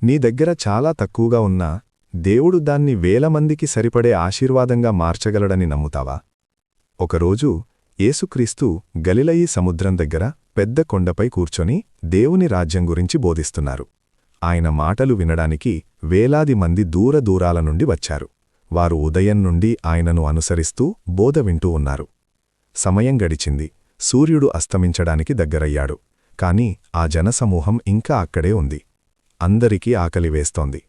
నీ దగ్గర చాలా తక్కువగా ఉన్నా దేవుడు దాన్ని వేల మందికి సరిపడే ఆశీర్వాదంగా మార్చగలడని నమ్ముతావా? ఒకరోజు యేసుక్రీస్తు గలిలయి సముద్రం దగ్గర పెద్ద కొండపై కూర్చొని దేవుని రాజ్యం గురించి బోధిస్తున్నారు. ఆయన మాటలు వినడానికి వేలాది మంది దూరదూరాల నుండి వచ్చారు. వారు ఉదయం నుండి ఆయనను అనుసరిస్తూ బోధ వింటూ ఉన్నారు. సమయం గడిచింది. సూర్యుడు అస్తమించడానికి దగ్గరయ్యాడు. కాని ఆ జనసమూహం ఇంకా అక్కడే ఉంది. అందరికీ ఆకలివేస్తోంది.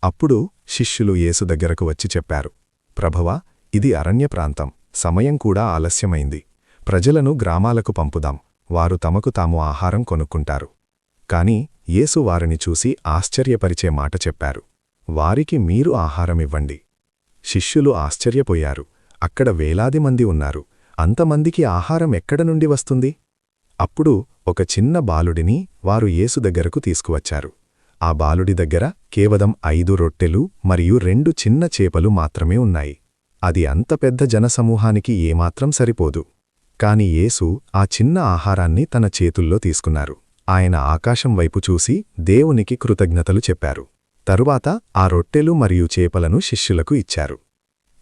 అప్పుడు శిష్యులు యేసు దగ్గరకు వచ్చి చెప్పారు, ప్రభువా, ఇది అరణ్య ప్రాంతం, సమయం కూడా ఆలస్యమైంది. ప్రజలను గ్రామాలకు పంపుదాం, వారు తమకు తాము ఆహారం కొనుక్కుంటారు. కాని యేసు వారిని చూసి ఆశ్చర్యపరిచే మాట చెప్పారు, వారికి మీరు ఆహారమివ్వండి. శిష్యులు ఆశ్చర్యపోయారు. అక్కడ వేలాది మంది ఉన్నారు, అంతమందికి ఆహారం ఎక్కడ నుండి వస్తుంది? అప్పుడు ఒక చిన్న బాలుడిని వారు యేసు దగ్గరకు తీసుకువచ్చారు. ఆ బాలుడి దగ్గర కేవలం 5 రొట్టెలు మరియు 2 చిన్న చేపలు మాత్రమే ఉన్నాయి. అది అంత పెద్ద జనసమూహానికి ఏమాత్రం సరిపోదు. కాని యేసు ఆ చిన్న ఆహారాన్ని తన చేతుల్లో తీసుకున్నారు. ఆయన ఆకాశం వైపు చూసి దేవునికి కృతజ్ఞతలు చెప్పారు. తరువాత ఆ రొట్టెలు మరియు చేపలను శిష్యులకు ఇచ్చారు.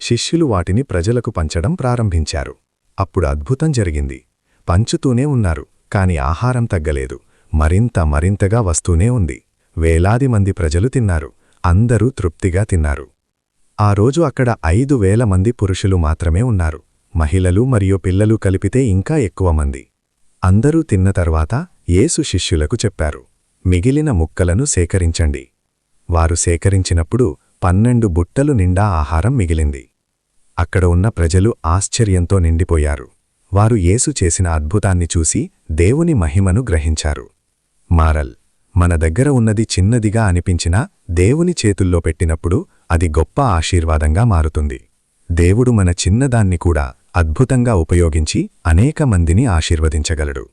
శిష్యులు వాటిని ప్రజలకు పంచడం ప్రారంభించారు. అప్పుడు అద్భుతం జరిగింది. పంచుతూనే ఉన్నారు, కాని ఆహారం తగ్గలేదు. మరింతగా వస్తూనే ఉంది. వేలాది మంది ప్రజలు తిన్నారు. అందరూ తృప్తిగా తిన్నారు. ఆ రోజు అక్కడ 5,000 మంది పురుషులు మాత్రమే ఉన్నారు. మహిళలు మరియు పిల్లలు కలిపితే ఇంకా ఎక్కువ మంది. అందరూ తిన్న తర్వాత యేసు శిష్యులకు చెప్పారు, మిగిలిన ముక్కలను సేకరించండి. వారు సేకరించినప్పుడు 12 బుట్టలు నిండా ఆహారం మిగిలింది. అక్కడ ఉన్న ప్రజలు ఆశ్చర్యంతో నిండిపోయారు. వారు యేసు చేసిన అద్భుతాన్ని చూసి దేవుని మహిమను గ్రహించారు. మారల్: మన దగ్గర ఉన్నది చిన్నదిగా అనిపించినా దేవుని చేతుల్లో పెట్టినప్పుడు అది గొప్ప ఆశీర్వాదంగా మారుతుంది. దేవుడు మన చిన్నదాన్ని కూడా అద్భుతంగా ఉపయోగించి అనేక మందిని ఆశీర్వదించగలడు.